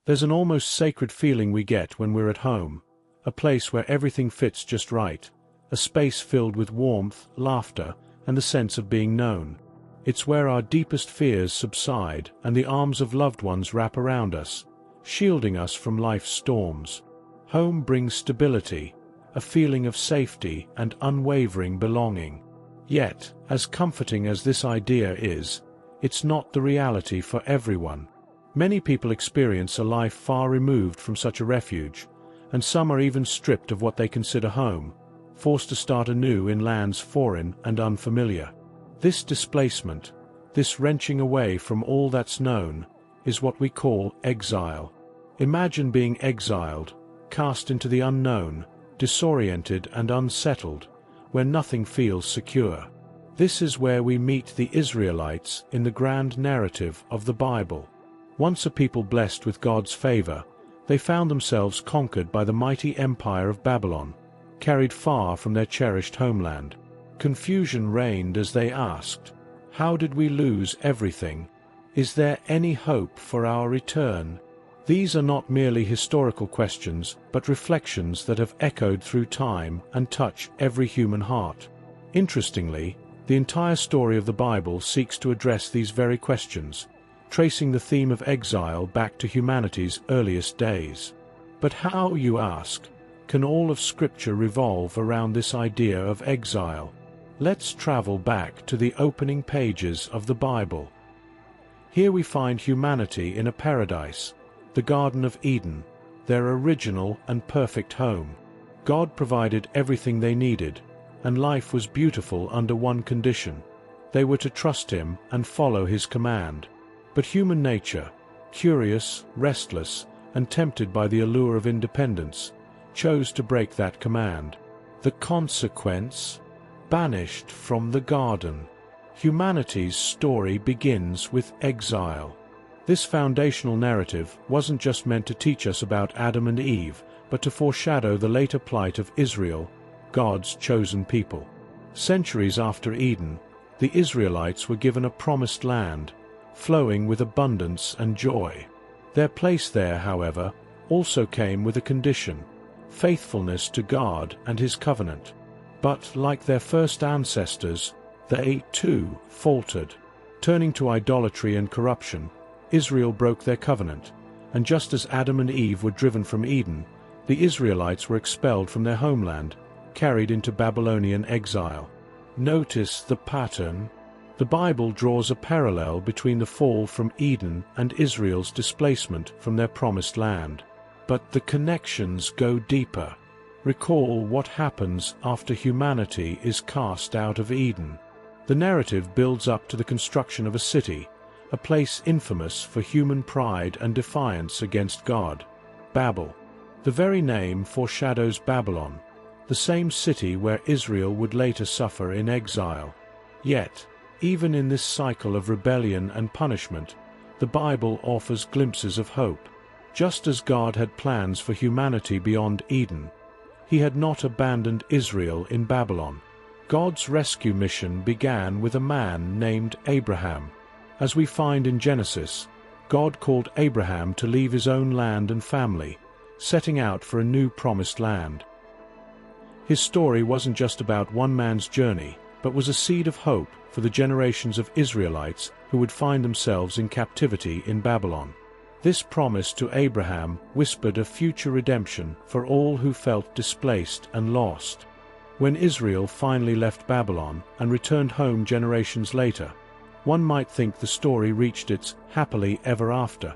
There's an almost sacred feeling we get when we're at home, a place where everything fits just right, a space filled with warmth, laughter, and the sense of being known. It's where our deepest fears subside and the arms of loved ones wrap around us, shielding us from life's storms. Home brings stability, a feeling of safety and unwavering belonging. Yet, as comforting as this idea is, it's not the reality for everyone. Many people experience a life far removed from such a refuge, and some are even stripped of what they consider home, forced to start anew in lands foreign and unfamiliar. This displacement, this wrenching away from all that's known, is what we call exile. Imagine being exiled, cast into the unknown, disoriented and unsettled, where nothing feels secure. This is where we meet the Israelites in the grand narrative of the Bible. Once a people blessed with God's favor, they found themselves conquered by the mighty empire of Babylon, carried far from their cherished homeland. Confusion reigned as they asked, "How did we lose everything? Is there any hope for our return?" These are not merely historical questions, but reflections that have echoed through time and touch every human heart. Interestingly, the entire story of the Bible seeks to address these very questions, tracing the theme of exile back to humanity's earliest days. But how, you ask, can all of Scripture revolve around this idea of exile? Let's travel back to the opening pages of the Bible. Here we find humanity in a paradise, the Garden of Eden, their original and perfect home. God provided everything they needed, and life was beautiful under one condition: they were to trust Him and follow His command. But human nature, curious, restless, and tempted by the allure of independence, chose to break that command. The consequence? Banished from the garden. Humanity's story begins with exile. This foundational narrative wasn't just meant to teach us about Adam and Eve, but to foreshadow the later plight of Israel, God's chosen people. Centuries after Eden, the Israelites were given a promised land, flowing with abundance and joy. Their place there, however, also came with a condition: faithfulness to God and His covenant. But, like their first ancestors, they, too, faltered. Turning to idolatry and corruption, Israel broke their covenant, and just as Adam and Eve were driven from Eden, the Israelites were expelled from their homeland, carried into Babylonian exile. Notice the pattern. The Bible draws a parallel between the fall from Eden and Israel's displacement from their promised land. But the connections go deeper. Recall what happens after humanity is cast out of Eden. The narrative builds up to the construction of a city, a place infamous for human pride and defiance against God: Babel. The very name foreshadows Babylon, the same city where Israel would later suffer in exile. Yet, even in this cycle of rebellion and punishment, the Bible offers glimpses of hope. Just as God had plans for humanity beyond Eden, He had not abandoned Israel in Babylon. God's rescue mission began with a man named Abraham. As we find in Genesis, God called Abraham to leave his own land and family, setting out for a new promised land. His story wasn't just about one man's journey, but was a seed of hope for the generations of Israelites who would find themselves in captivity in Babylon. This promise to Abraham whispered a future redemption for all who felt displaced and lost. When Israel finally left Babylon and returned home generations later, one might think the story reached its happily ever after.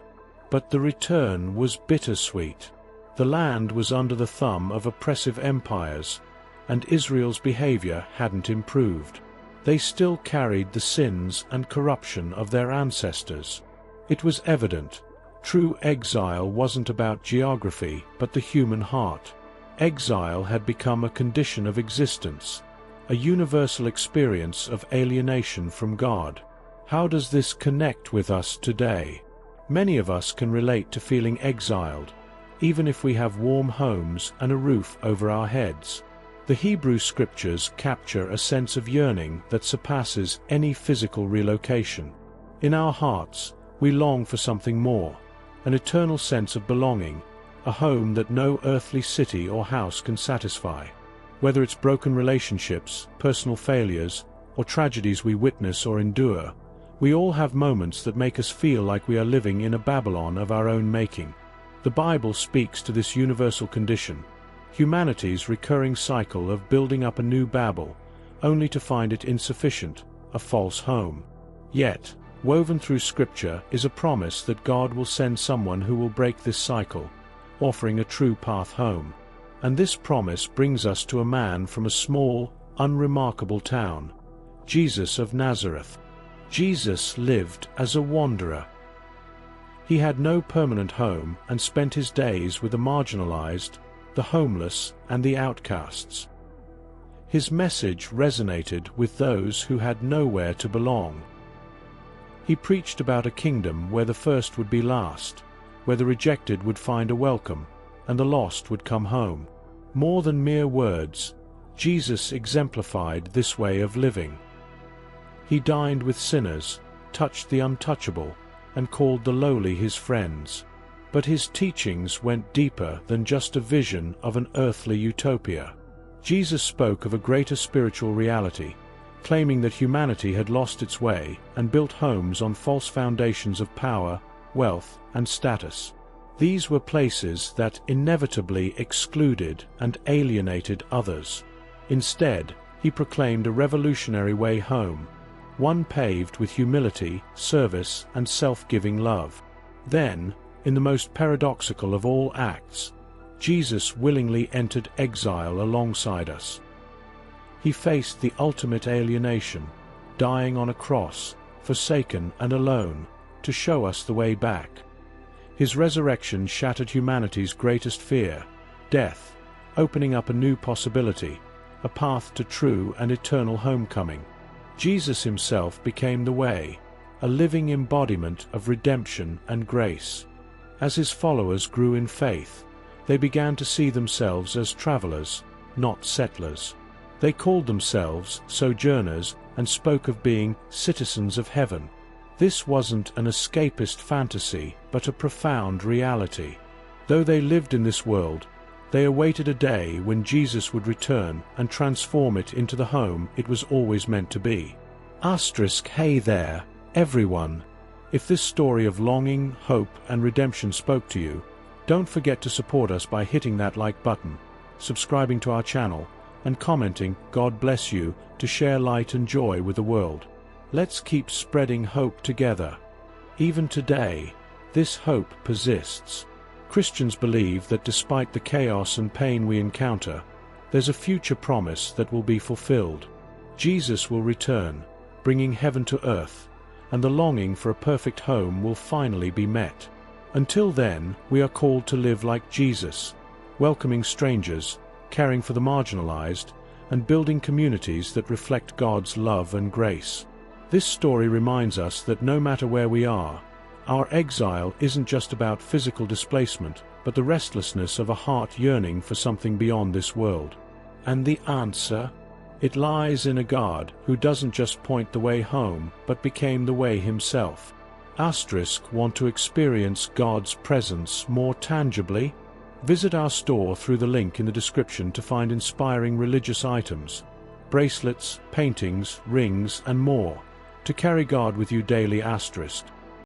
But the return was bittersweet. The land was under the thumb of oppressive empires, and Israel's behavior hadn't improved. They still carried the sins and corruption of their ancestors. It was evident. True exile wasn't about geography, but the human heart. Exile had become a condition of existence, a universal experience of alienation from God. How does this connect with us today? Many of us can relate to feeling exiled, even if we have warm homes and a roof over our heads. The Hebrew Scriptures capture a sense of yearning that surpasses any physical relocation. In our hearts, we long for something more, an eternal sense of belonging, a home that no earthly city or house can satisfy. Whether it's broken relationships, personal failures, or tragedies we witness or endure, we all have moments that make us feel like we are living in a Babylon of our own making. The Bible speaks to this universal condition, humanity's recurring cycle of building up a new Babel, only to find it insufficient, a false home. Yet, woven through Scripture is a promise that God will send someone who will break this cycle, offering a true path home. And this promise brings us to a man from a small, unremarkable town, Jesus of Nazareth. Jesus lived as a wanderer. He had no permanent home and spent his days with the marginalized, the homeless, and the outcasts. His message resonated with those who had nowhere to belong. He preached about a kingdom where the first would be last, where the rejected would find a welcome, and the lost would come home. More than mere words, Jesus exemplified this way of living. He dined with sinners, touched the untouchable, and called the lowly his friends. But his teachings went deeper than just a vision of an earthly utopia. Jesus spoke of a greater spiritual reality, claiming that humanity had lost its way and built homes on false foundations of power, wealth, and status. These were places that inevitably excluded and alienated others. Instead, he proclaimed a revolutionary way home, one paved with humility, service, and self-giving love. Then, in the most paradoxical of all acts, Jesus willingly entered exile alongside us. He faced the ultimate alienation, dying on a cross, forsaken and alone, to show us the way back. His resurrection shattered humanity's greatest fear, death, opening up a new possibility, a path to true and eternal homecoming. Jesus himself became the way, a living embodiment of redemption and grace. As his followers grew in faith, they began to see themselves as travelers, not settlers. They called themselves sojourners and spoke of being citizens of heaven. This wasn't an escapist fantasy, but a profound reality. Though they lived in this world, they awaited a day when Jesus would return and transform it into the home it was always meant to be. Hey there, everyone. If this story of longing, hope, and redemption spoke to you, don't forget to support us by hitting that like button, subscribing to our channel, and commenting "God bless you" to share light and joy with the world. Let's keep spreading hope together. Even today, this hope persists. Christians believe that despite the chaos and pain we encounter, there's a future promise that will be fulfilled. Jesus will return, bringing heaven to earth, and the longing for a perfect home will finally be met. Until then, we are called to live like Jesus, welcoming strangers, caring for the marginalized, and building communities that reflect God's love and grace. This story reminds us that no matter where we are, our exile isn't just about physical displacement, but the restlessness of a heart yearning for something beyond this world. And the answer? It lies in a God who doesn't just point the way home, but became the way himself. Want to experience God's presence more tangibly? Visit our store through the link in the description to find inspiring religious items, bracelets, paintings, rings, and more, to carry God with you daily.